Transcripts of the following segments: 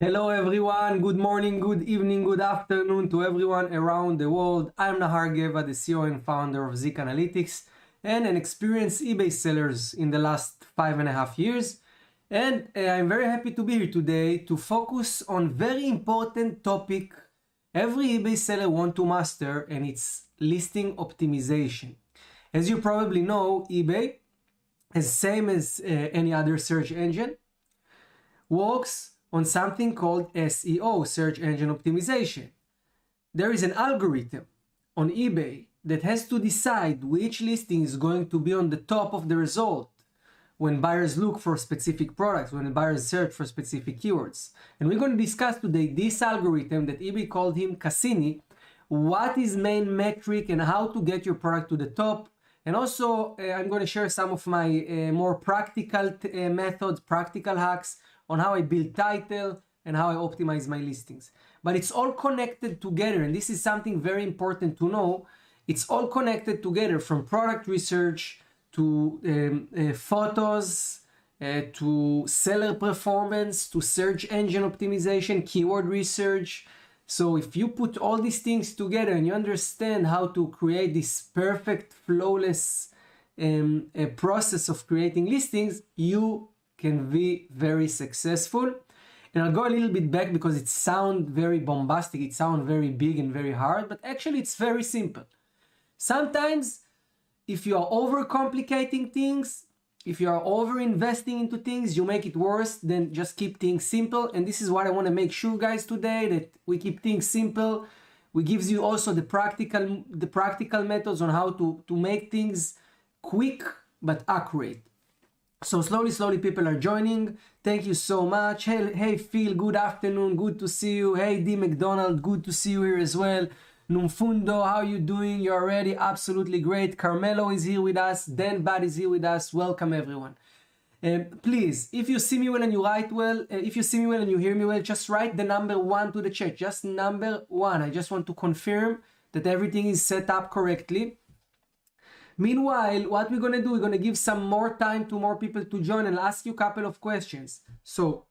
Hello everyone, good morning, good evening, good afternoon to everyone around the world. I'm Nahar, the CEO and founder of Zik Analytics and an experienced eBay sellers in the last 5.5 years. And I'm very happy to be here today to focus on very important topic every eBay seller want to master, and it's listing optimization. As you probably know, eBay, as same as any other search engine, works on something called SEO, search engine optimization. There is an algorithm on eBay that has to decide which listing is going to be on the top of the result when buyers look for specific products, when buyers search for specific keywords. And we're going to discuss today this algorithm that eBay called him Cassini, what is main metric and how to get your product to the top. And also I'm going to share some of my more practical methods, practical hacks on how I build title and how I optimize my listings. But it's all connected together, and this is something very important to know. It's all connected together, from product research to photos, to seller performance, to search engine optimization, keyword research. So if you put all these things together and you understand how to create this perfect, flawless process of creating listings, you can be very successful. And I'll go a little bit back because it sounds very bombastic, it sounds very big and very hard, but actually it's very simple. Sometimes if you are overcomplicating things, if you are over investing into things, you make it worse. Then just keep things simple. And this is what I want to make sure, guys, today, that we keep things simple. We gives you also the practical methods on how to make things quick but accurate. So slowly people are joining. Thank you so much. Hey Phil, good afternoon, good to see you. Hey D McDonald, good to see you here as well. Numfundo, how you doing? You're already absolutely great. Carmelo is here with us. Dan Bad is here with us. Welcome everyone. Please, if you see me well and you write well, if you see me well and you hear me well, just write the number 1 to the chat. Just number 1. I just want to confirm that everything is set up correctly. Meanwhile, what we're going to do, we're going to give some more time to more people to join and ask you a couple of questions. So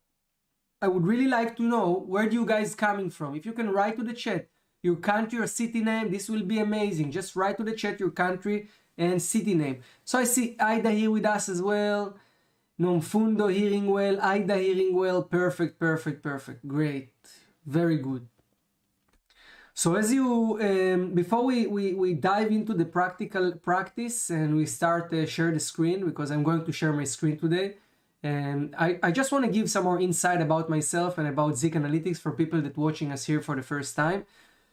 I would really like to know, where do you guys coming from? If you can write to the chat your country or city name, this will be amazing. Just write to the chat your country and city name. So I see Aida here with us as well. Nomfundo hearing well. Aida hearing well. Perfect. Great. Very good. So as you, before we dive into the practical practice and we start share the screen, because I'm going to share my screen today, and I just want to give some more insight about myself and about Zik Analytics for people that watching us here for the first time.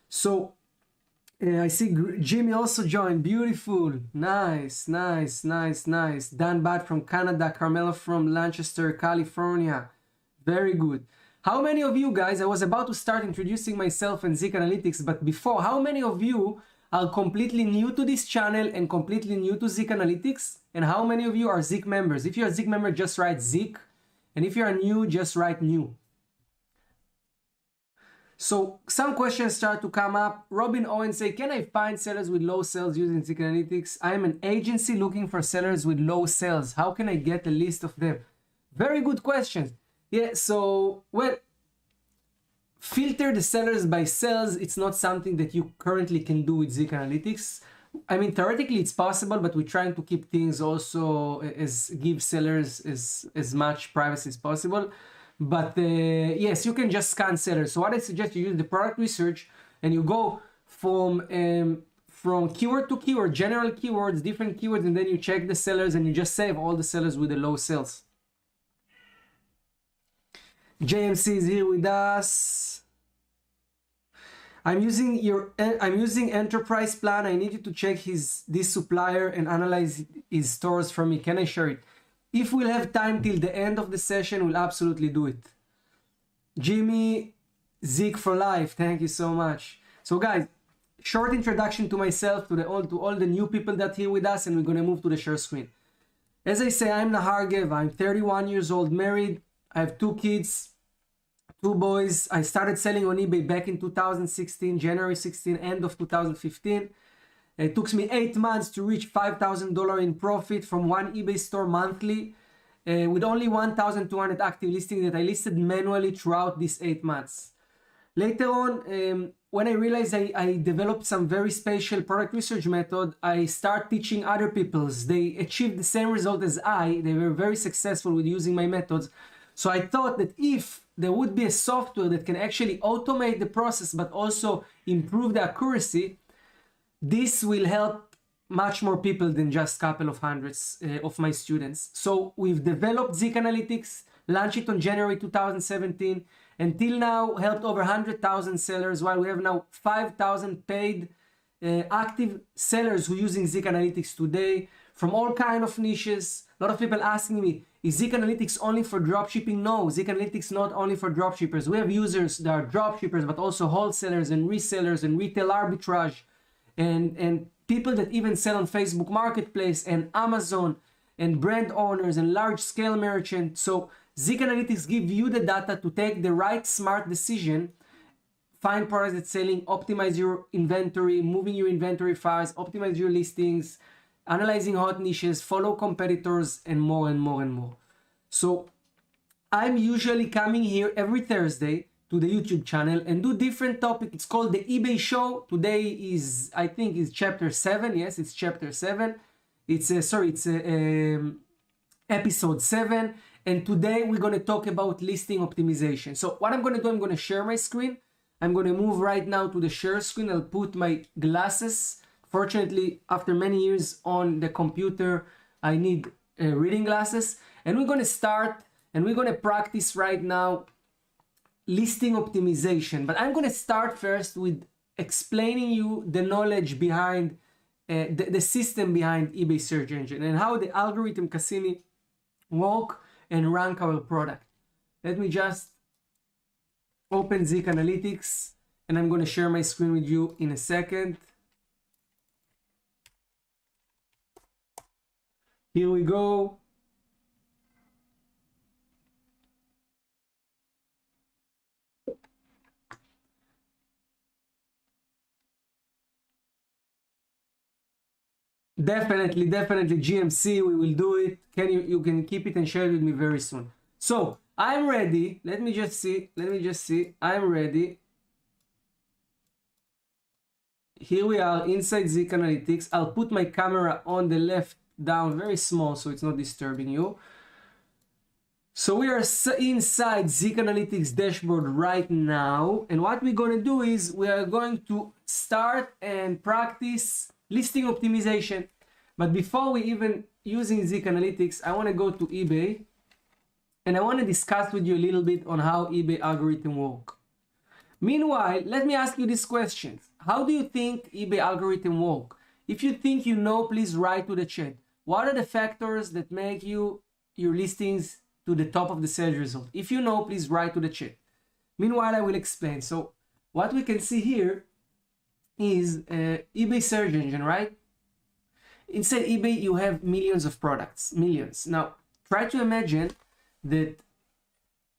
So I see Jimmy also joined. Beautiful. Nice. Dan Bad from Canada. Carmelo from Lancaster, California. Very good. How many of you guys, I was about to start introducing myself and Zik Analytics, but before, how many of you are completely new to this channel and completely new to Zik Analytics? And how many of you are Zik members? If you're a Zik member, just write Zik. And if you're new, just write new. So some questions start to come up. Robin Owen say, can I find sellers with low sales using Zik Analytics? I am an agency looking for sellers with low sales. How can I get a list of them? Very good question. Yeah, so, well, filter the sellers by sales. It's not something that you currently can do with Zik Analytics. I mean, theoretically it's possible, but we're trying to keep things also give sellers as much privacy as possible. But yes, you can just scan sellers. So what I suggest, you use the product research and you go from keyword to keyword, general keywords, different keywords, and then you check the sellers and you just save all the sellers with the low sales. JMC is here with us. I'm using enterprise plan. I need you to check this supplier and analyze his stores for me. Can I share it? If we'll have time till the end of the session, we'll absolutely do it. Jimmy, Zik for life. Thank you so much. So guys, short introduction to myself, to all the new people that are here with us, and we're gonna move to the share screen. As I say, I'm Nahar. I'm 31 years old, married. I have 2 kids, 2 boys. I started selling on eBay back in 2016, January 16, end of 2015. It took me 8 months to reach $5,000 in profit from one eBay store monthly. with only 1,200 active listings that I listed manually throughout these 8 months. Later on, when I realized I developed some very special product research method, I start teaching other people's. They achieved the same result as I. They were very successful with using my methods. So I thought that if there would be a software that can actually automate the process but also improve the accuracy, this will help much more people than just a couple of hundreds of my students. So we've developed Zik Analytics, launched it on January 2017, until now helped over 100,000 sellers, while we have now 5,000 paid active sellers who are using Zik Analytics today from all kind of niches. A lot of people asking me, is Zik Analytics only for dropshipping? No, Zik Analytics not only for dropshippers. We have users that are dropshippers, but also wholesalers and resellers and retail arbitrage and people that even sell on Facebook Marketplace and Amazon and brand owners and large scale merchants. So Zik Analytics give you the data to take the right smart decision, find products that's selling, optimize your inventory, moving your inventory files, optimize your listings, analyzing hot niches, follow competitors, and more and more and more. So I'm usually coming here every Thursday to the YouTube channel and do different topics. It's called the eBay show. Today is, I think, is chapter 7. Yes, it's chapter 7. It's episode 7. And today we're going to talk about listing optimization. So what I'm going to do, I'm going to share my screen. I'm going to move right now to the share screen. I'll put my glasses. Fortunately, after many years on the computer, I need reading glasses. And we're going to start and we're going to practice right now listing optimization. But I'm going to start first with explaining you the knowledge behind the system behind eBay search engine and how the algorithm Cassini work and rank our product. Let me just open Zik Analytics and I'm going to share my screen with you in a second. Here we go. Definitely GMC, we will do it. You can keep it and share it with me very soon. So I'm ready. Let me just see. I'm ready. Here we are inside Zik Analytics. I'll put my camera on the left down, very small, so it's not disturbing you. So we are inside Zik Analytics dashboard right now, and what we're going to do is we are going to start and practice listing optimization. But before we even using Zik Analytics, I want to go to eBay and I want to discuss with you a little bit on how eBay algorithm work. Meanwhile, let me ask you these questions. How do you think eBay algorithm work? If you think you know, please write to the chat. What are the factors that make your listings to the top of the search result? If you know, please write to the chat. Meanwhile, I will explain. So what we can see here is eBay search engine, right? Inside eBay, you have millions of products, millions. Now, try to imagine that,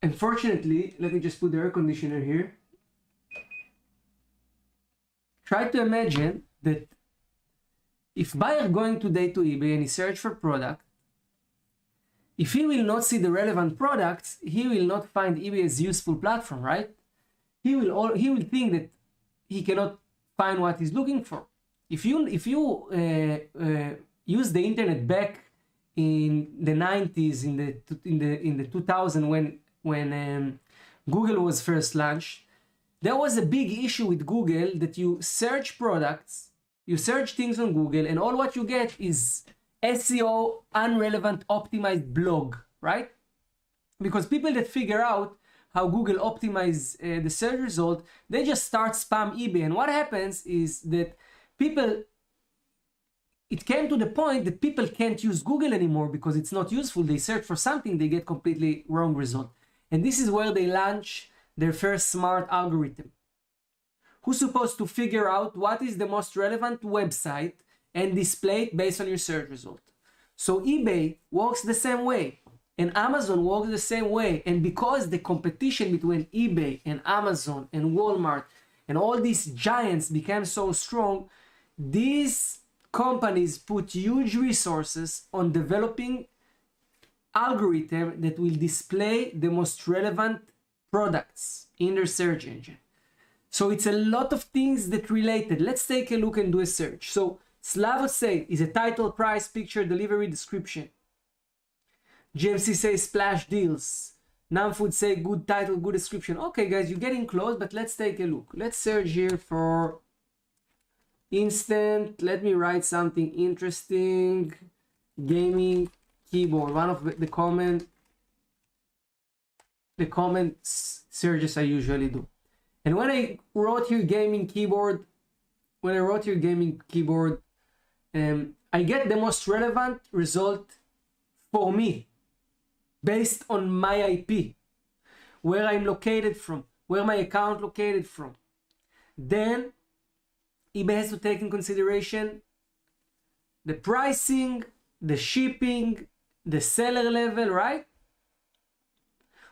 unfortunately, let me just put the air conditioner here. Try to imagine that if buyer going today to eBay and he search for product, if he will not see the relevant products, he will not find eBay as useful platform, right? He will think that he cannot find what he's looking for. If you use the internet back in the 90s, in the 2000 when Google was first launched, there was a big issue with Google that you search products, you search things on Google, and all what you get is SEO unrelevant optimized blog, right? Because people that figure out how Google optimize the search result, they just start spam eBay. And what happens is that it came to the point that people can't use Google anymore because it's not useful. They search for something, they get completely wrong result. And this is where they launch their first smart algorithm, who's supposed to figure out what is the most relevant website and display it based on your search result. So eBay works the same way and Amazon works the same way. And because the competition between eBay and Amazon and Walmart and all these giants became so strong, these companies put huge resources on developing algorithm that will display the most relevant products in their search engine. So it's a lot of things that related. Let's take a look and do a search. So Slavo say is a title, price, picture, delivery, description. GMC says splash deals. Namfood say good title, good description. Okay guys, you're getting close, but let's take a look. Let's search here for instant. Let me write something interesting. Gaming keyboard. One of the comments searches I usually do. And when I wrote here gaming keyboard, I get the most relevant result for me based on my IP, where I'm located from, where my account located from. Then eBay has to take in consideration the pricing, the shipping, the seller level, right?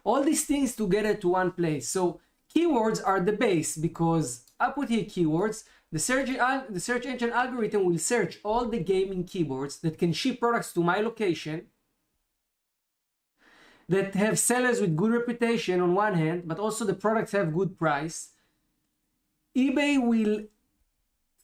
All these things together to one place. So keywords are the base, because I put here keywords. The search engine algorithm will search all the gaming keyboards that can ship products to my location, that have sellers with good reputation on one hand, but also the products have good price. eBay will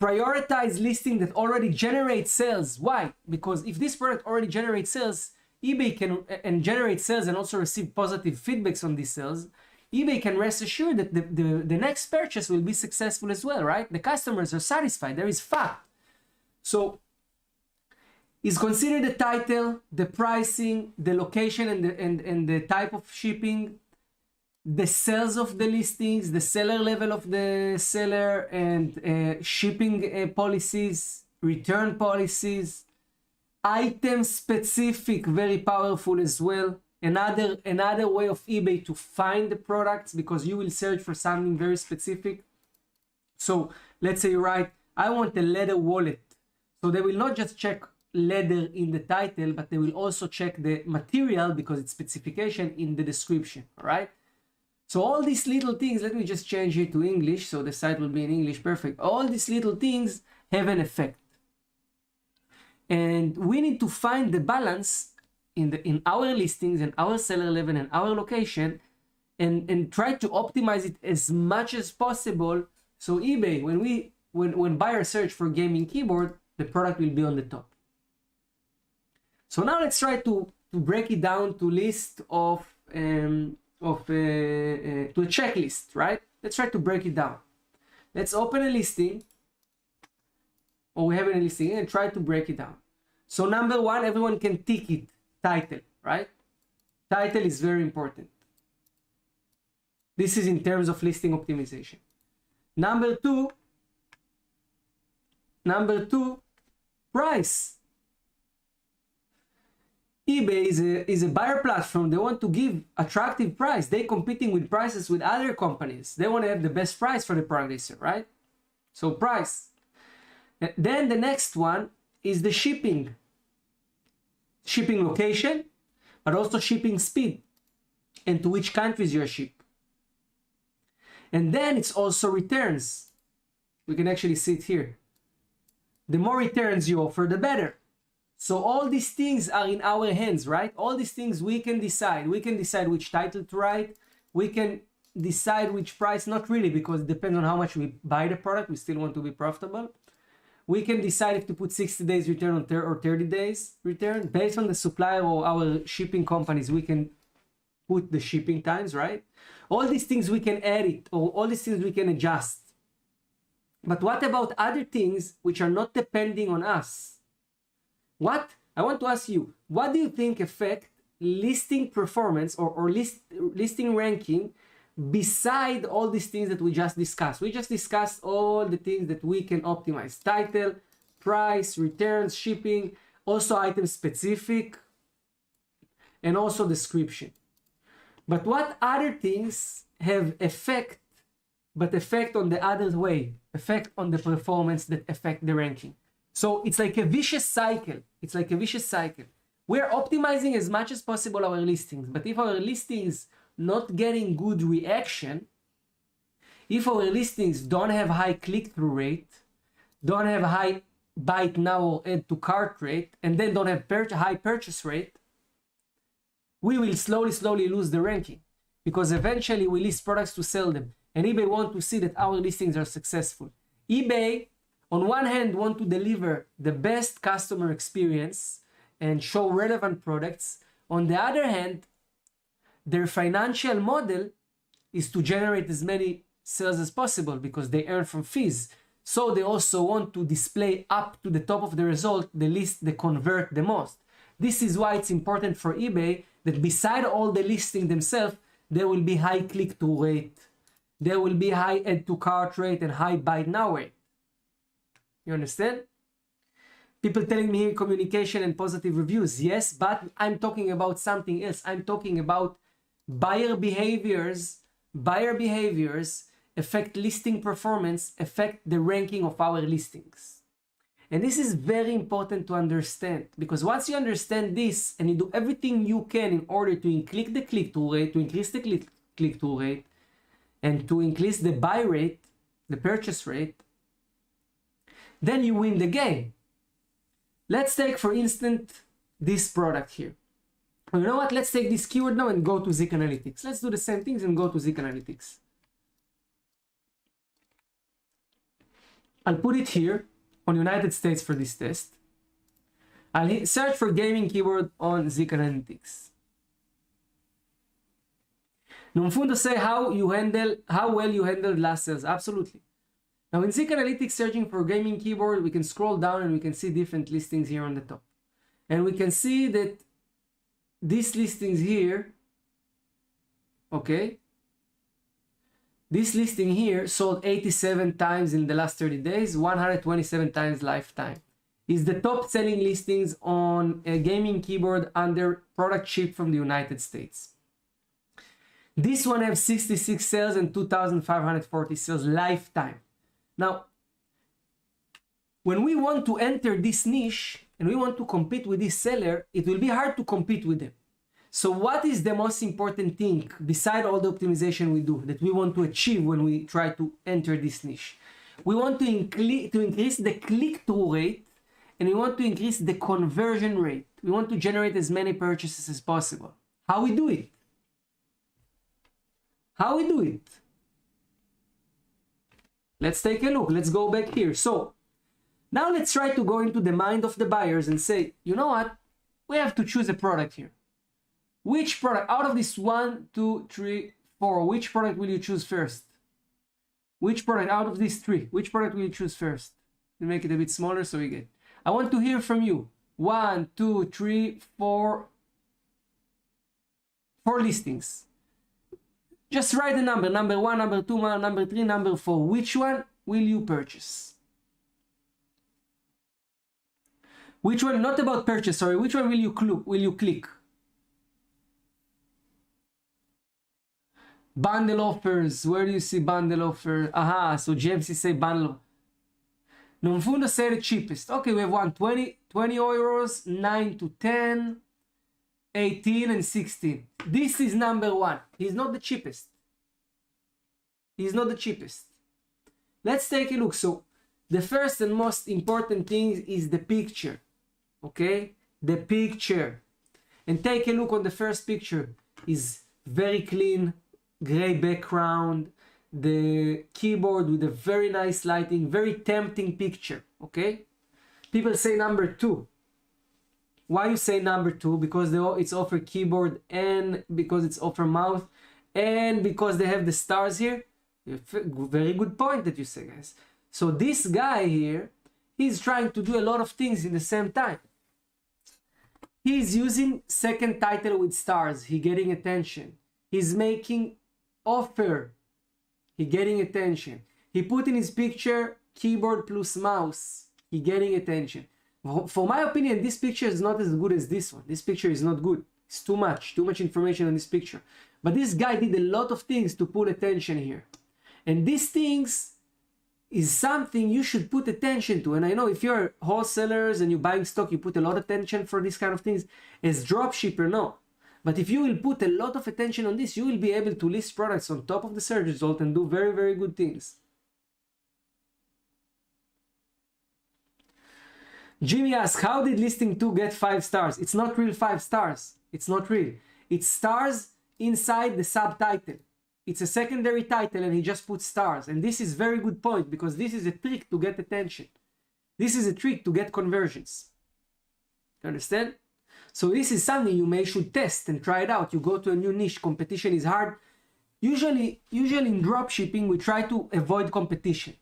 prioritize listing that already generate sales. Why? Because if this product already generates sales, eBay can generate sales and also receive positive feedbacks on these sales. eBay can rest assured that the next purchase will be successful as well, right? The customers are satisfied. There is fact. So is considered the title, the pricing, the location, and the type of shipping, the sales of the listings, the seller level of the seller, and shipping policies, return policies, item specific, very powerful as well. Another way of eBay to find the products, because you will search for something very specific. So let's say you write, I want a leather wallet. So they will not just check leather in the title, but they will also check the material, because it's specification in the description. All right. So all these little things, let me just change it to English so the site will be in English. Perfect. All these little things have an effect, and we need to find the balance in our listings and our seller level and our location, and try to optimize it as much as possible. So eBay, when buyers search for gaming keyboard, the product will be on the top. So now let's try to break it down to list to a checklist, right? Let's try to break it down. Let's open a listing, or we have a listing, and try to break it down. So number one, everyone can tick it, title, right? Title is very important. This is in terms of listing optimization. Number two, price. eBay is a buyer platform. They want to give attractive price. They're competing with prices with other companies. They want to have the best price for the product they sell, right? So price. Then the next one is the shipping. Shipping location, but also shipping speed, and to which countries you ship. And then it's also returns. We can actually see it here. The more returns you offer, the better. So all these things are in our hands, right? All these things we can decide. We can decide which title to write. We can decide which price, not really, because it depends on how much we buy the product. We still want to be profitable. We can decide if to put 60 days return or 30 days return. Based on the supplier or our shipping companies, we can put the shipping times, right? All these things we can edit, or all these things we can adjust. But what about other things which are not depending on us? I want to ask you, what do you think affect listing performance or listing ranking beside all these things that we just discussed? We just discussed all the things that we can optimize: title, price, returns, shipping, also item specific, and also description. But what other things have effect on the other way, effect on the performance that affect the ranking? So it's like a vicious cycle. We're optimizing as much as possible our listings, but if our listings not getting good reaction, if our listings don't have high click-through rate, don't have high buy it now or add to cart rate, and then don't have high purchase rate, we will slowly lose the ranking, because eventually we list products to sell them, and eBay want to see that our listings are successful. eBay, on one hand, want to deliver the best customer experience and show relevant products. On the other hand, their financial model is to generate as many sales as possible because they earn from fees. So they also want to display up to the top of the result the list that convert the most. This is why it's important for eBay that beside all the listing themselves, there will be high click-through rate, there will be high add-to-cart rate and high buy-now rate. You understand? People telling me here communication and positive reviews. Yes, but I'm talking about something else. I'm talking about buyer behaviors. Buyer behaviors affect listing performance, affect the ranking of our listings. And this is very important to understand, because once you understand this and you do everything you can in order to increase the click-through rate, to increase the click-through rate, and to increase the buy rate, the purchase rate, then you win the game. Let's take, for instance, this product here. You know what? Let's take this keyword now and go to Zik Analytics. Let's do the same things and go to Zik Analytics. I'll put it here on United States for this test. I'll search for gaming keyword on Zik Analytics. Numfundo say how well you handled last sales. Absolutely. Now in Zik Analytics, searching for gaming keyboard, we can scroll down and we can see different listings here on the top. And we can see that these listings here, okay, this listing here sold 87 times in the last 30 days, 127 times lifetime. Is the top selling listings on a gaming keyboard under product shipped from the United States. This one has 66 sales and 2,540 sales lifetime. Now, when we want to enter this niche and we want to compete with this seller, it will be hard to compete with them. So what is the most important thing beside all the optimization we do that we want to achieve when we try to enter this niche? We want to increase the click-through rate, and we want to increase the conversion rate. We want to generate as many purchases as possible. How we do it? How we do it? Let's take a look. Let's go back here. So now let's try to go into the mind of the buyers and say, you know what? We have to choose a product here. Which product out of this 1, 2, 3, 4, which product will you choose first? Which product out of these 3, which product will you choose first? We make it a bit smaller so we get. I want to hear from you. 1, 2, 3, 4 listings. Just write the number. Number 1, number 2, number 3, number 4. Which one will you purchase? Which one, not about purchase, sorry. Which one will you click? Bundle offers. Where do you see bundle offer? Aha, so GMC say bundle. Numfundo say the cheapest. Okay, we have one 20 euros, 9 to 10, 18 and 16. This is number 1. He's not the cheapest. He's not the cheapest. Let's take a look. So the first and most important thing is the picture. Okay, the picture. And take a look on the first picture. Is very clean, gray background, the keyboard with a very nice lighting, very tempting picture. Okay, people say number 2. Why you say number 2? Because it's offer keyboard, and because it's offer mouse, and because they have the stars here. Very good point that you say, guys. So this guy here, he's trying to do a lot of things in the same time. He's using second title with stars. He getting attention. He's making offer. He getting attention. He put in his picture keyboard plus mouse. He getting attention. For my opinion, this picture is not as good as this one. This picture is not good. It's too much information on this picture. But this guy did a lot of things to pull attention here. And these things is something you should put attention to. And I know if you're wholesalers and you're buying stock, you put a lot of attention for these kind of things. As dropshipper, no. But if you will put a lot of attention on this, you will be able to list products on top of the search result and do very, very good things. Jimmy asks, how did listing 2 get 5 stars? It's not real 5 stars. It's not real. It's stars inside the subtitle. It's a secondary title and he just puts stars. And this is very good point because this is a trick to get attention. This is a trick to get conversions. You understand? So this is something you should test and try it out. You go to a new niche, competition is hard. Usually in dropshipping, we try to avoid competition.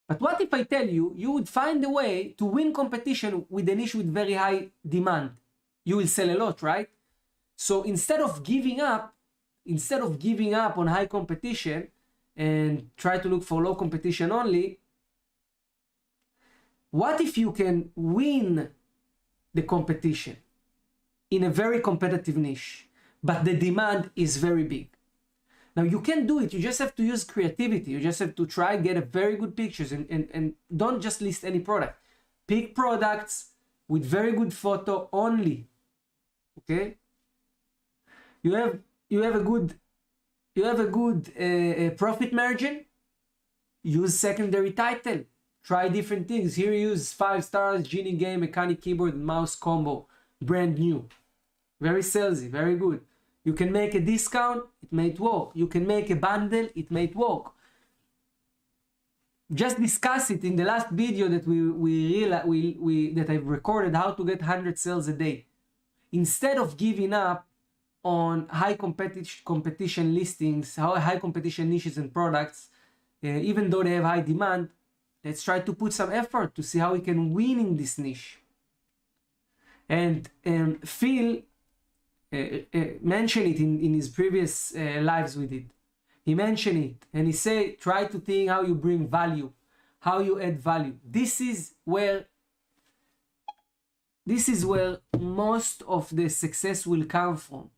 But what if I tell you, you would find a way to win competition with a niche with very high demand? You will sell a lot, right? So instead of giving up on high competition and try to look for low competition only, what if you can win the competition in a very competitive niche, but the demand is very big? Now you can do it, you just have to use creativity. You just have to try get a very good pictures and don't just list any product. Pick products with very good photo only. Okay? You have a good profit margin. Use secondary title. Try different things. Here you use 5 stars, Genie game, mechanic keyboard, and mouse combo. Brand new. Very salesy, very good. You can make a discount, it may work. You can make a bundle, it may work. Just discuss it in the last video that that I've recorded, how to get 100 sales a day. Instead of giving up on high competition listings, high competition niches and products, even though they have high demand, let's try to put some effort to see how we can win in this niche. And Phil mentioned it in his previous lives we did. He mentioned it and he said, try to think how you bring value, how you add value. This is where most of the success will come from.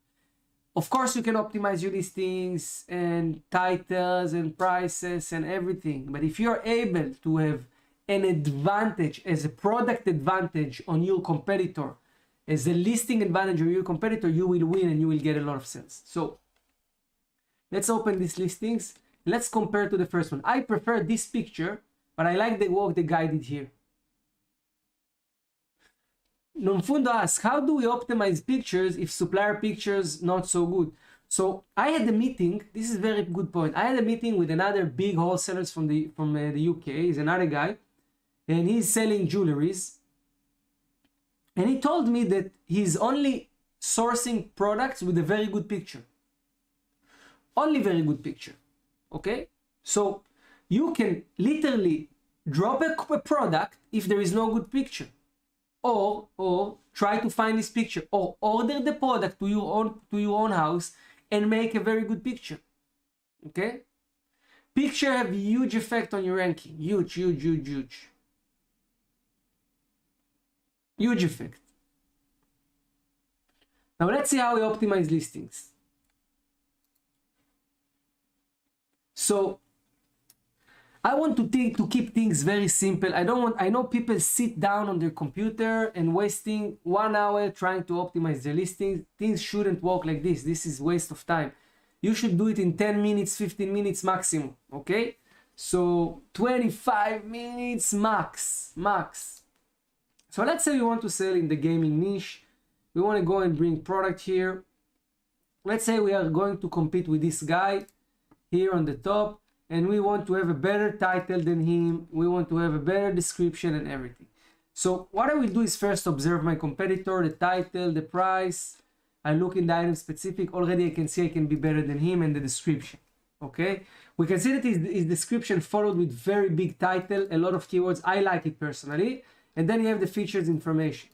Of course, you can optimize your listings and titles and prices and everything. But if you're able to have an advantage as a product advantage on your competitor, as a listing advantage on your competitor, you will win and you will get a lot of sales. So let's open these listings. Let's compare to the first one. I prefer this picture, but I like the work the guy did here. Nonfundo asks, how do we optimize pictures if supplier pictures not so good? So I had a meeting. This is a very good point. I had a meeting with another big wholesalers from the UK. He's another guy, and he's selling jewelries. And he told me that he's only sourcing products with a very good picture. Only very good picture. Okay? So you can literally drop a product if there is no good picture. Or try to find this picture. Or order the product to your own house and make a very good picture. Okay? Picture have a huge effect on your ranking. Huge, huge, huge, huge. Huge effect. Now let's see how we optimize listings. So I want to keep things very simple. I know people sit down on their computer and wasting 1 hour trying to optimize their listings. Things shouldn't work like this. This is waste of time. You should do it in 10 minutes, 15 minutes maximum. Okay? So 25 minutes max. So let's say we want to sell in the gaming niche. We want to go and bring product here. Let's say we are going to compete with this guy here on the top, and we want to have a better title than him. We want to have a better description and everything. So what I will do is first observe my competitor, the title, the price. I look in the item specific. Already I can see I can be better than him, and the description. Okay? We can see that his description followed with very big title, a lot of keywords. I like it personally. And then you have the features information.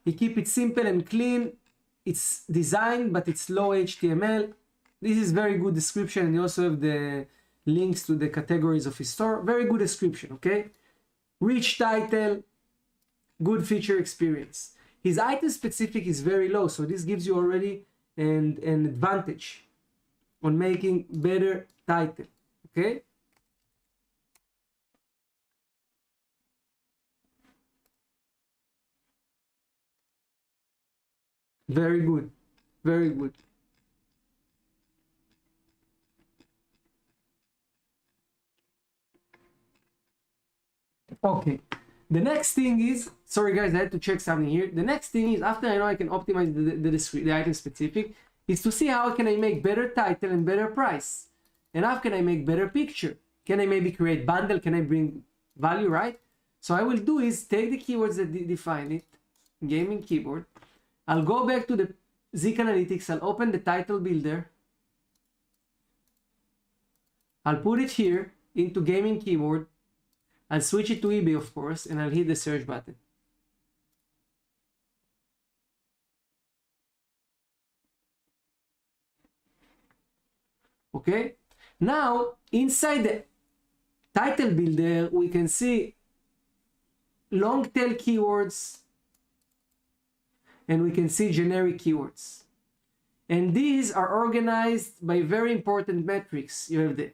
He keep it simple and clean. It's designed, but it's low HTML. This is very good description, and you also have the links to the categories of his store. Very good description, okay? Rich title, good feature experience. His item specific is very low, so this gives you already an advantage on making better title, okay? Very good, very good. Okay, the next thing is, sorry guys, I had to check something here. The next thing is, after I know I can optimize the item specific, is to see how can I make better title and better price, and how can I make better picture. Can I maybe create bundle? Can I bring value, right? So I will do is take the keywords that define it, gaming keyboard. I'll go back to the Zik Analytics. I'll open the title builder. I'll put it here into gaming keyboard. I'll switch it to eBay, of course, and I'll hit the search button. Okay, now inside the title builder, we can see long tail keywords and we can see generic keywords. And these are organized by very important metrics. You have the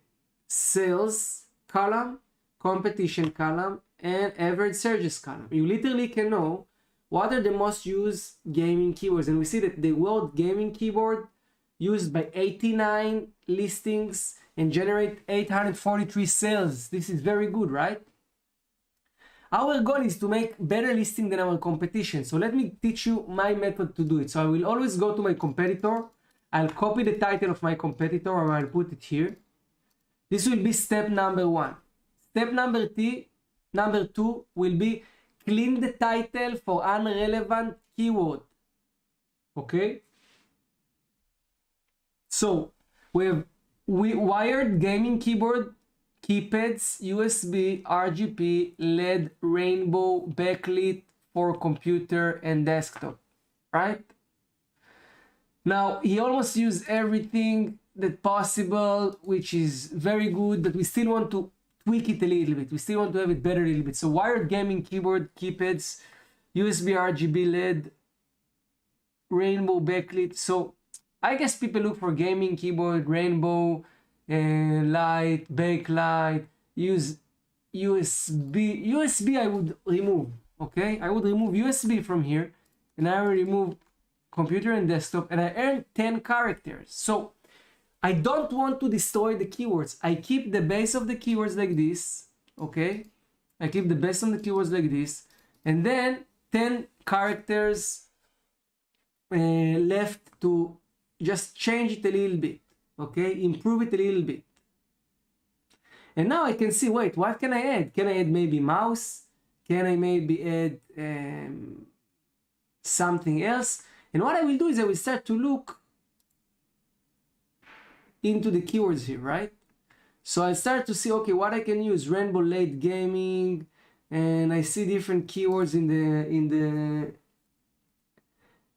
sales column, competition column, and average searches column. You literally can know what are the most used gaming keywords. And we see that the word gaming keyboard used by 89 listings and generate 843 sales. This is very good, right? Our goal is to make better listing than our competition. So let me teach you my method to do it. So I will always go to my competitor. I'll copy the title of my competitor or I'll put it here. This will be step number 1. Step number 2 will be clean the title for unrelevant keyword. Okay? So we have wired gaming keyboard, keypads, USB, RGB, LED, rainbow, backlit for computer and desktop, right? Now he almost used everything that possible, which is very good, but we still want to tweak it a little bit. We still want to have it better a little bit. So wired gaming keyboard, keypads, USB, RGB, LED, rainbow, backlit. So I guess people look for gaming keyboard, rainbow, light, backlight, use USB. USB I would remove, okay? I would remove USB from here, and I will remove computer and desktop, and I earn 10 characters. So I don't want to destroy the keywords. I keep the base of the keywords like this, okay? I keep the base of the keywords like this, and then 10 characters left to just change it a little bit, okay? Improve it a little bit. And now I can see, wait, what can I add? Can I add maybe mouse? Can I maybe add something else? And what I will do is I will start to look into the keywords here, right? So I start to see, okay, what I can use, rainbow, late gaming, and I see different keywords in the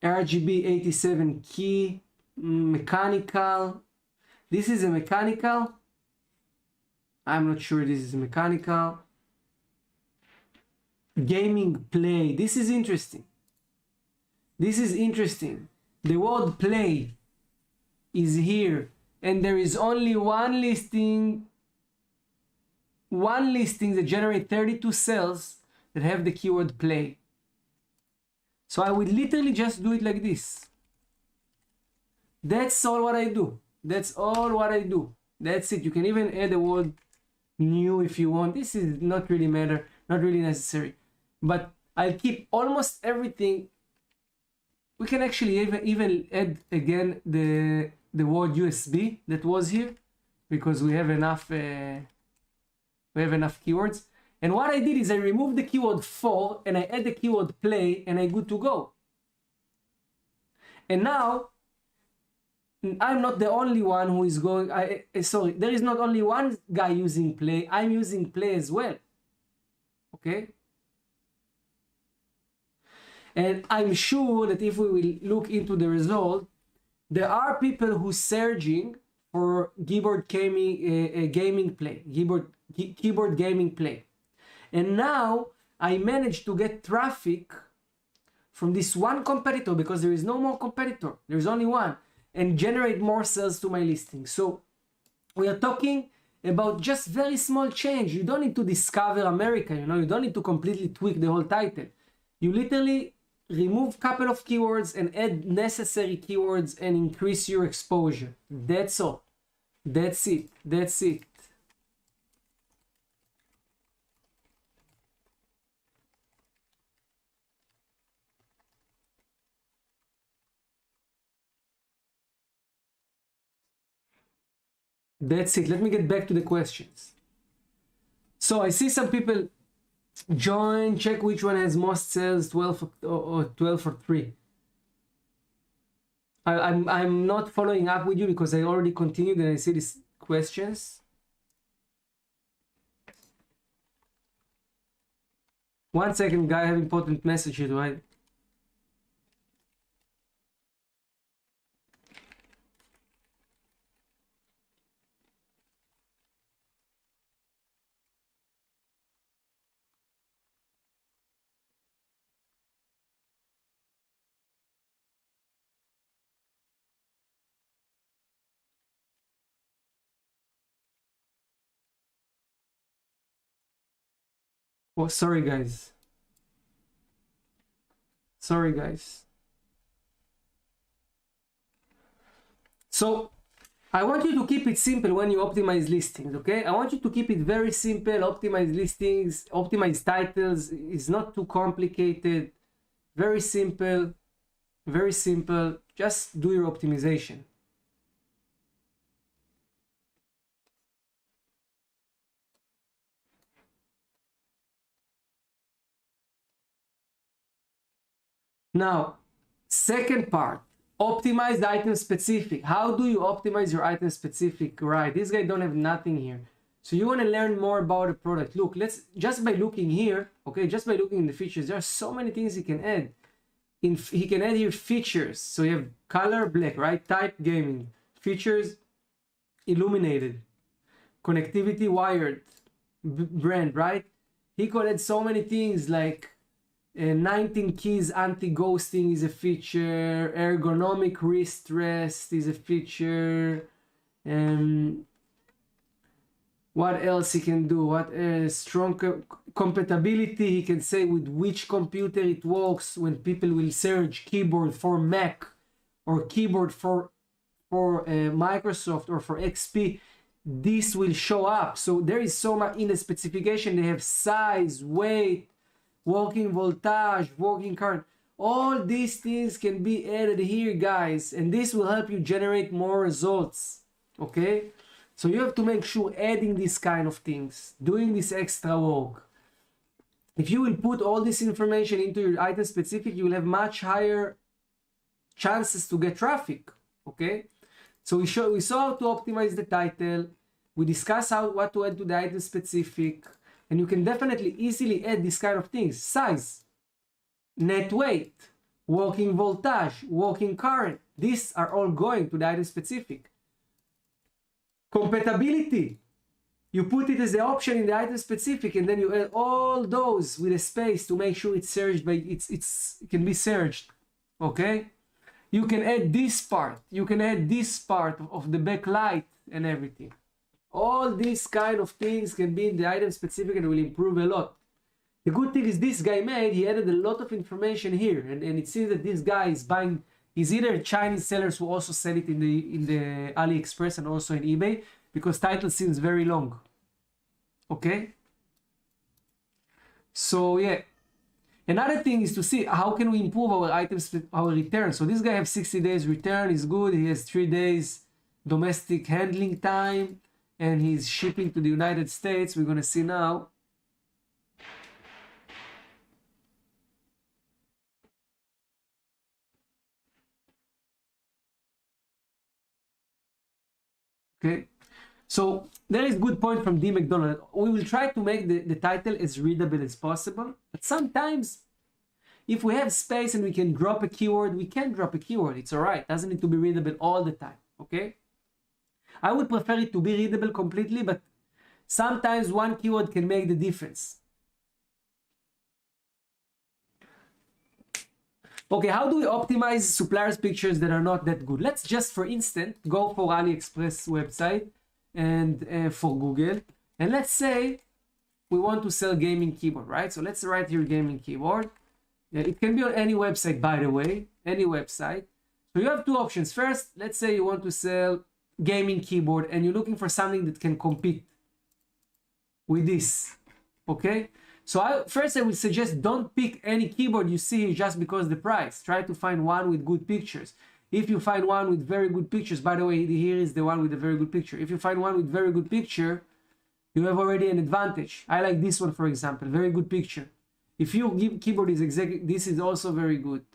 RGB 87 key, mechanical. This is a mechanical. I'm not sure this is mechanical. Gaming play. This is interesting. This is interesting. The word play is here, and there is only one listing that generate 32 sales that have the keyword play. So I would literally just do it like this. That's all what I do. That's all what I do. That's it. You can even add a word new if you want. This is not really matter, not really necessary. But I'll keep almost everything. We can actually even add again the word USB that was here, because we have enough keywords. And what I did is I removed the keyword for and I add the keyword play, and I'm good to go. And now I'm not the only one who is going. Sorry, there is not only one guy using play. I'm using play as well. Okay. And I'm sure that if we will look into the result, there are people who searching for keyboard gaming play, keyboard gaming play. And now I managed to get traffic from this one competitor, because there is no more competitor. There's only one, and generate more sales to my listing. So we are talking about just very small change. You don't need to discover America, you don't need to completely tweak the whole title. You literally remove couple of keywords and add necessary keywords and increase your exposure. That's all. That's it. That's it. That's it. Let me get back to the questions. So I see some people join, check which one has most sales, 12 or 12 or 3. I'm not following up with you because I already continued and I see these questions. One second, guy, I have important message here, right? Oh, sorry, guys. Sorry, guys. So I want you to keep it simple when you optimize listings, okay? I want you to keep it very simple, optimize listings, optimize titles. It's not too complicated. Very simple, very simple. Just do your optimization. Now, second part, optimize the item specific. How do you optimize your item specific? Right, this guy don't have nothing here. So you want to learn more about the product. Look, let's just by looking here, okay, just by looking in the features, there are so many things he can add. He can add here features. So you have color black, right? Type gaming, features illuminated, connectivity wired, brand, right? He could add so many things like 19 keys anti-ghosting is a feature, ergonomic wrist rest is a feature, what else he can do? What strong compatibility, he can say with which computer it works when people will search keyboard for Mac or keyboard for Microsoft or for XP, this will show up. So there is so much in the specification. They have size, weight, working voltage, working current. All these things can be added here, guys, and this will help you generate more results, okay? So you have to make sure adding these kind of things, doing this extra work. If you will put all this information into your item specific, you will have much higher chances to get traffic, okay? So we saw how to optimize the title. We discussed what to add to the item specific, and you can definitely easily add this kind of things. Size, net weight, working voltage, working current. These are all going to the item specific. Compatibility. You put it as the option in the item specific, and then you add all those with a space to make sure it's searched by it can be searched. Okay? You can add this part. You can add this part of the backlight and everything. All these kind of things can be in the item specific and will improve a lot. The good thing is this guy he added a lot of information here, and it seems that this guy is buying. He's either Chinese sellers who also sell it in the AliExpress and also in eBay, because title seems very long. Okay? So yeah. Another thing is to see how can we improve our items, our return. So this guy has 60 days return, is good. He has 3 days domestic handling time, and he's shipping to the United States. We're gonna see now. Okay, so there is good point from D. McDonald. We will try to make the title as readable as possible, but sometimes if we have space and we can drop a keyword, we can drop a keyword. It's all right. Doesn't need to be readable all the time. Okay, I would prefer it to be readable completely, but sometimes one keyword can make the difference. Okay, how do we optimize suppliers' pictures that are not that good? Let's just, for instance, go for AliExpress website and for Google. And let's say we want to sell gaming keyboard, right? So let's write here gaming keyboard. It can be on any website, by the way, any website. So you have two options. First, let's say you want to sell gaming keyboard and you're looking for something that can compete with this, okay? So first I would suggest don't pick any keyboard you see just because the price. Try to find one with good pictures. If you find one with very good pictures, by the way, here is the one with a very good picture. If you find one with very good picture, you have already an advantage. I like this one, for example, very good picture. If your keyboard is exactly, this is also very good.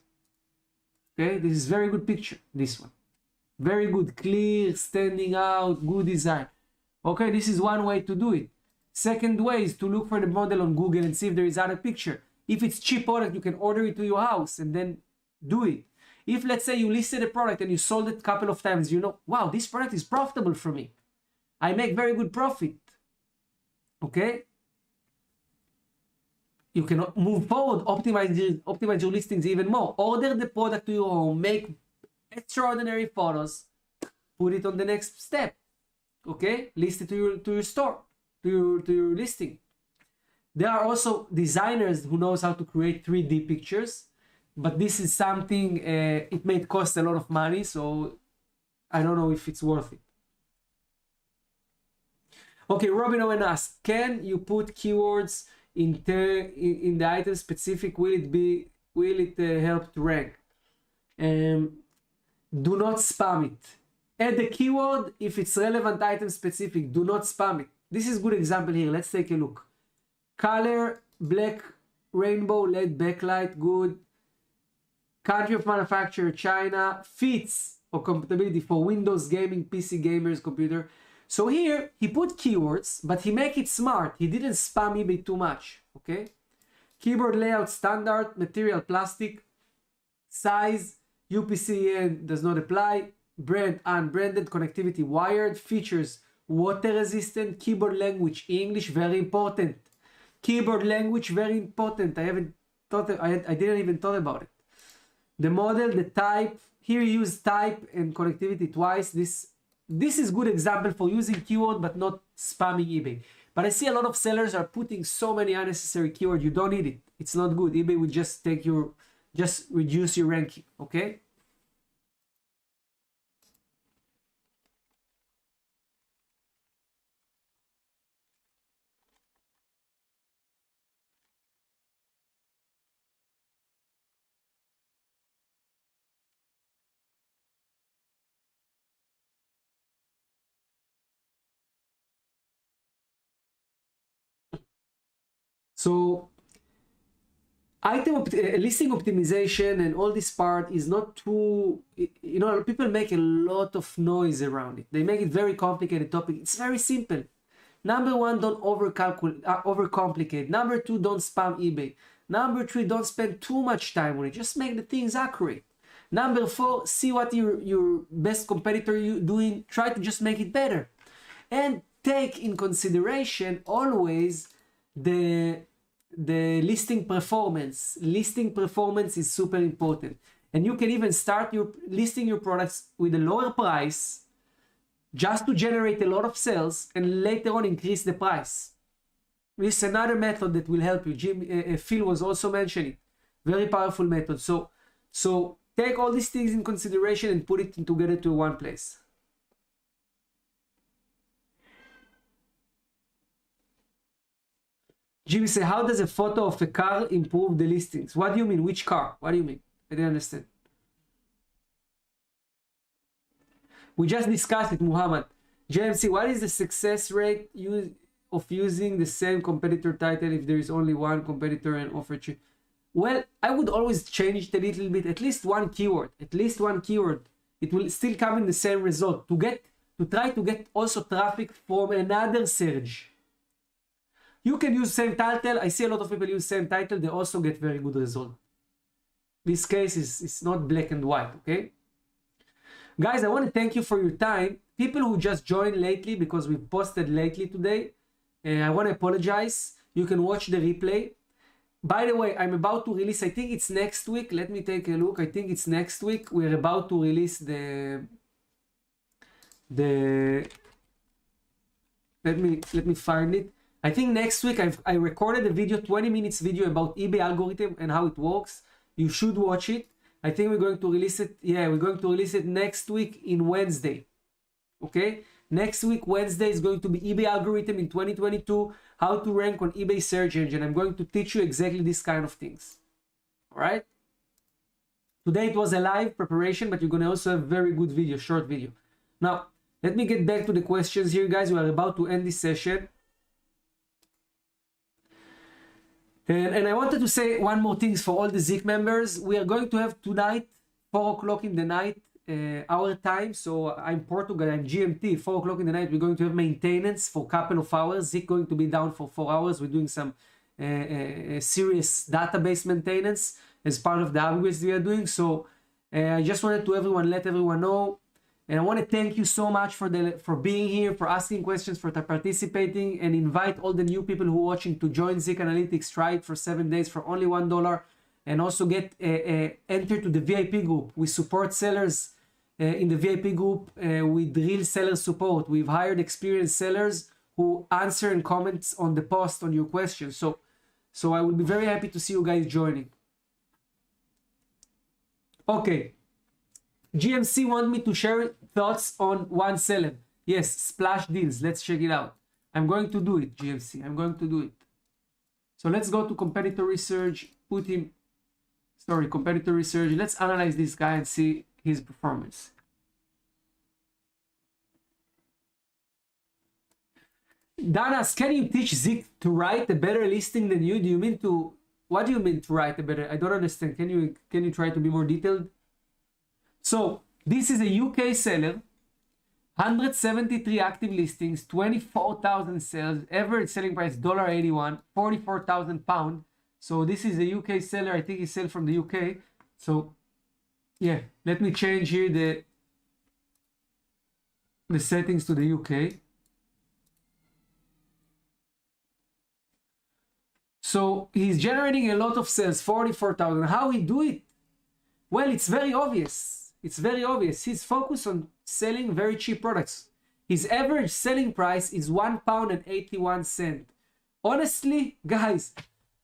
Okay, this is very good picture, this one. Very good, clear, standing out, good design. Okay, this is one way to do it. Second way is to look for the model on Google and see if there is other picture. If it's cheap product, you can order it to your house and then do it. If, let's say, you listed a product and you sold it a couple of times, you know, wow, this product is profitable for me. I make very good profit. Okay? You can move forward, optimize your listings even more. Order the product to your home, make extraordinary photos, put it on the next step. Okay? List it to your store, to your listing. There are also designers who knows how to create 3D pictures, but this is something, it may cost a lot of money, so I don't know if it's worth it. Okay, Robin Owen asks, can you put keywords in the item specific? Will it help to rank? Do not spam it. Add the keyword if it's relevant item specific. Do not spam it. This is a good example here. Let's take a look. Color, black, rainbow, LED backlight, good. Country of manufacturer, China. Fits or compatibility for Windows gaming, PC gamers, computer. So here, he put keywords, but he make it smart. He didn't spam eBay too much, okay? Keyboard layout standard, material plastic, size, UPC does not apply, brand unbranded, connectivity wired, features water resistant, keyboard language English, very important. Keyboard language, very important. I didn't even thought about it. The model, the type, here you use type and connectivity twice. This is good example for using keyword but not spamming eBay. But I see a lot of sellers are putting so many unnecessary keywords. You don't need it. It's not good. eBay will just just reduce your ranking, okay? So listing optimization and all this part is not too, you know, people make a lot of noise around it. They make it very complicated topic. It's very simple. Number one, don't overcomplicate. Number two, don't spam eBay. Number three, don't spend too much time on it. Just make the things accurate. Number four, see what your best competitor doing. Try to just make it better. And take in consideration always the listing performance. Listing performance is super important. And you can even start listing your products with a lower price just to generate a lot of sales and later on increase the price. This is another method that will help you. Phil was also mentioning. Very powerful method. So take all these things in consideration and put it together to one place. Jimmy say, how does a photo of a car improve the listings? What do you mean? Which car? What do you mean? I didn't understand. We just discussed it, Muhammad. JMC, what is the success rate of using the same competitor title if there is only one competitor and offer cheap? Well, I would always change it a little bit, at least one keyword. At least one keyword. It will still come in the same result. To try to get also traffic from another search. You can use same title. I see a lot of people use same title. They also get very good result. This case is not black and white, okay? Guys, I want to thank you for your time. People who just joined lately because we posted lately today, I want to apologize. You can watch the replay. By the way, I'm about to release, I think it's next week. Let me take a look. I think it's next week. We're about to release let me find it. I think next week I recorded a video, 20 minutes video about eBay algorithm and how it works. You should watch it. I think we're going to release it. Yeah, we're going to release it next week in Wednesday. Okay? Next week, Wednesday, is going to be eBay algorithm in 2022, how to rank on eBay search engine. I'm going to teach you exactly this kind of things. All right? Today it was a live preparation, but you're going to also have very good video, short video. Now, let me get back to the questions here, guys. We are about to end this session. And I wanted to say one more thing for all the Zik members. We are going to have tonight, 4 o'clock in the night, our time. So I'm Portugal, I'm GMT, 4 o'clock in the night. We're going to have maintenance for a couple of hours. Zik going to be down for 4 hours. We're doing some serious database maintenance as part of the upgrades we are doing. So I just wanted to let everyone know. And I want to thank you so much for being here, for asking questions, for participating, and invite all the new people who are watching to join Zik Analytics. Try it for 7 days for only $1, and also get enter to the VIP group. We support sellers in the VIP group with real seller support. We've hired experienced sellers who answer and comments on the post on your questions. So I will be very happy to see you guys joining. Okay. GMC want me to share thoughts on one seller. Yes, splash deals. Let's check it out. I'm going to do it, GMC. I'm going to do it. So let's go to competitor research. Competitor research. Let's analyze this guy and see his performance. Danas, can you teach Zik to write a better listing than you? What do you mean to write a better? I don't understand. Can you try to be more detailed? So this is a UK seller, 173 active listings, 24,000 sales, average selling price $1.81, 44,000 pounds. So this is a UK seller. I think he sells from the UK. So yeah, let me change here the settings to the UK. So he's generating a lot of sales, 44,000. How he do it? Well, it's very obvious. It's very obvious. He's focused on selling very cheap products. His average selling price is £1.81. Honestly, guys,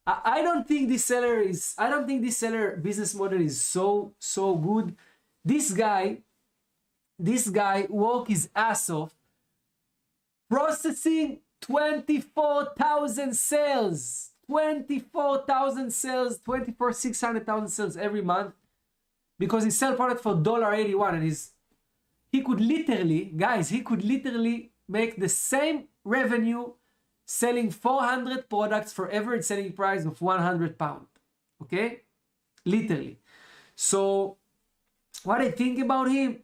I don't think this seller business model is so good. This guy work his ass off processing 24,000 sales. 24,000 sales, 600,000 sales every month. Because he sell product for $1.81, and he could literally make the same revenue selling 400 products for average selling price of £100. Okay, literally. So what I think about him,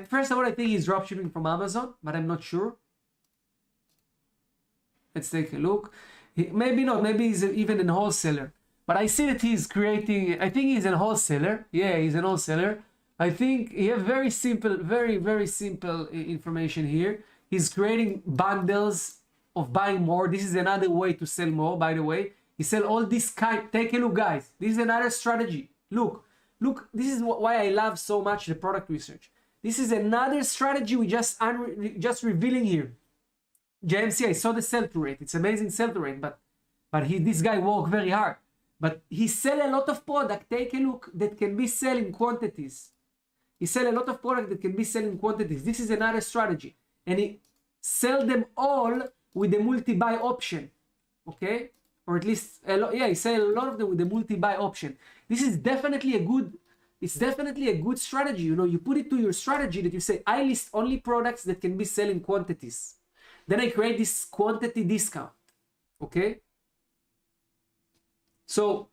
first of all, I think he's dropshipping from Amazon, but I'm not sure. Let's take a look. Maybe not. Maybe he's even a wholesaler. But I see that he's creating, I think he's a wholesaler. Yeah, he's a wholesaler. I think he has very simple information here. He's creating bundles of buying more. This is another way to sell more, by the way. He sell all this kind. Take a look, guys. This is another strategy. Look, this is why I love so much the product research. This is another strategy we just revealing here. JMC, I saw the sell-through rate. It's amazing sell-through rate, but this guy worked very hard. But he sell a lot of product. Take a look that can be sold in quantities. He sell a lot of product that can be sold in quantities. This is another strategy, and he sell them all with the multi-buy option. Okay, or at least he sell a lot of them with the multi-buy option. This is definitely a good. It's definitely a good strategy. You know, you put it to your strategy that you say, I list only products that can be sold in quantities. Then I create this quantity discount. Okay. So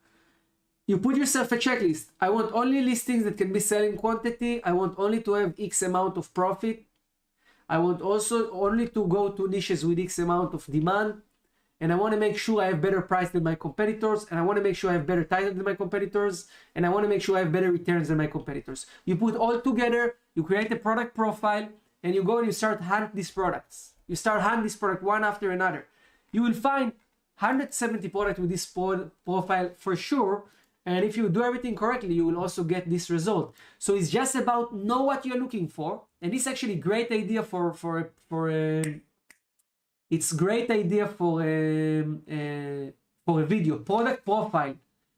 you put yourself a checklist. I want only listings that can be sold in quantity. I want only to have X amount of profit. I want also only to go to niches with X amount of demand. And I want to make sure I have better price than my competitors. And I want to make sure I have better title than my competitors. And I want to make sure I have better returns than my competitors. You put all together, you create a product profile, and you go and you start hunt these products. You start hunt this product one after another. You will find 170 products with this profile for sure, and if you do everything correctly, you will also get this result. So it's just about know what you're looking for, and it's actually a great idea for a video. Product profile,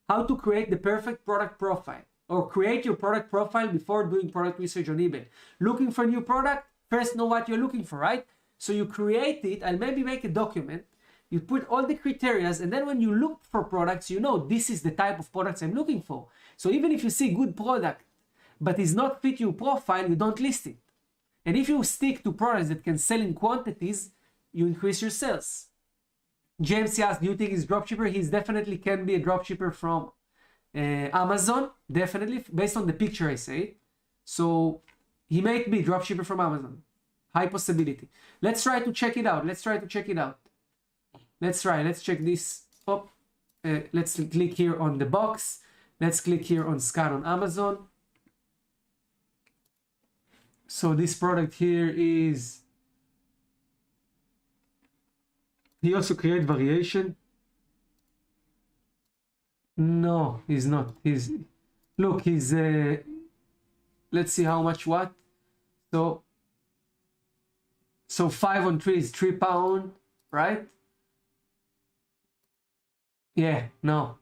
how to create the perfect product profile, or create your product profile before doing product research on eBay. Looking for a new product, first know what you're looking for, right? So you create it, and maybe make a document. You put all the criteria, and then when you look for products, you know this is the type of products I'm looking for. So even if you see good product but is not fit your profile, you don't list it. And if you stick to products that can sell in quantities, you increase your sales. James asked, do you think he's dropshipper? He definitely can be a dropshipper from Amazon, definitely, based on the picture I say. So he might be dropshipper from Amazon. High possibility. Let's try to check it out. Let's check this. Oh, let's click here on the box. Let's click here on scan on Amazon. So this product here is, he also create variation. No, he's not. Look, let's see how much what. So 5 on 3 is 3 pound, right? Yeah, no.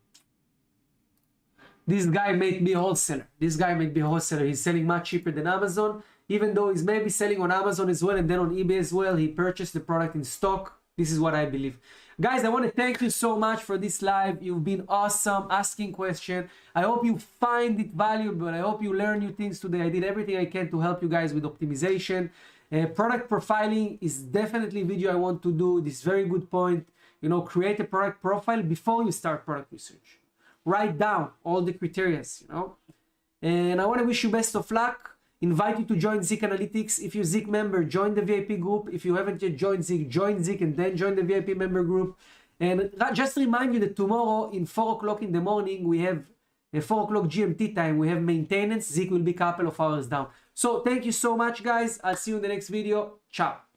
This guy might be a wholesaler. He's selling much cheaper than Amazon, even though he's maybe selling on Amazon as well and then on eBay as well. He purchased the product in stock. This is what I believe. Guys, I want to thank you so much for this live. You've been awesome asking questions. I hope you find it valuable. I hope you learn new things today. I did everything I can to help you guys with optimization. Product profiling is definitely a video I want to do. This very good point. You know, create a product profile before you start product research. Write down all the criteria, you know. And I want to wish you best of luck. Invite you to join Zik Analytics. If you're Zik member, join the VIP group. If you haven't yet joined Zik and then join the VIP member group. And just remind you that tomorrow in 4 o'clock in the morning, we have a 4 o'clock GMT time. We have maintenance. Zik will be a couple of hours down. So thank you so much, guys. I'll see you in the next video. Ciao.